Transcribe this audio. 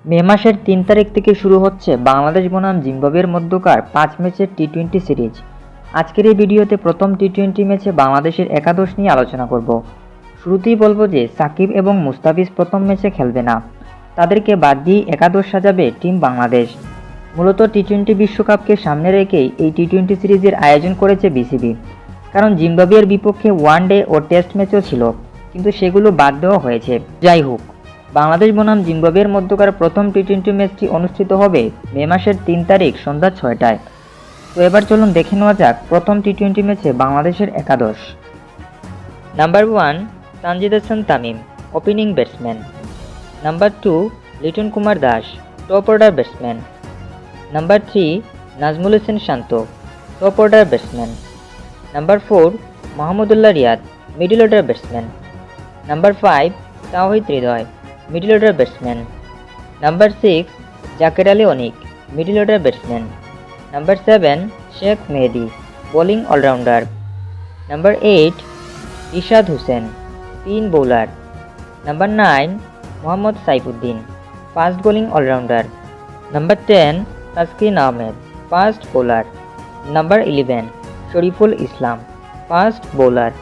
মে মাসের ৩ তারিখ থেকে শুরু হচ্ছে বাংলাদেশ বনাম জিম্বাবুয়ের মধ্যকার ৫ ম্যাচের টি-20 সিরিজ। আজকের এই ভিডিওতে প্রথম টি-20 ম্যাচে বাংলাদেশের একাদশ নিয়ে আলোচনা করব। শুরুতেই বলবো যে সাকিব এবং মুস্তাফিজ প্রথম ম্যাচে খেলবে না, তাদেরকে বাদ দিয়ে একাদশ সাজাবে টিম বাংলাদেশ। মূলত টি-20 বিশ্বকাপকে সামনে রেখেই এই টি-20 সিরিজের আয়োজন করেছে বিসিবি, কারণ জিম্বাবুয়ের বিপক্ষে ওয়ানডে ও টেস্ট ম্যাচও ছিল, কিন্তু সেগুলো বাদ দেওয়া হয়েছে। যাই হোক, বাংলাদেশ বনাম জিম্বাবুয়ের মধ্যকার প্রথম টি-20 ম্যাচটি অনুষ্ঠিত হবে মে মাসের ৩ তারিখ সন্ধ্যা ৬টায়। তো এবার চলুন দেখে নেওয়া যাক প্রথম টি-20 ম্যাচে বাংলাদেশের একাদশ। Number 1 Tanzid Hasan Tamim, opening batsman. Number 2 Liton Kumar Das, top order batsman. Number 3 Najmul Hossain Shanto, top order batsman. Number 4 Mahmudullah Riyad, middle order batsman. Number 5 Towhid Hridoy, middle order batsman. Number 6 Jaker Ali Anik, middle order batsman. Number 7 Sheikh Mehedi, bowling allrounder. Number 8 Ishad Hossain, spin bowler. Number 9 Mohammad Saifuddin, fast bowling allrounder. Number 10 Taskin Ahmed, fast bowler. Number 11 Shariful Islam, fast bowler.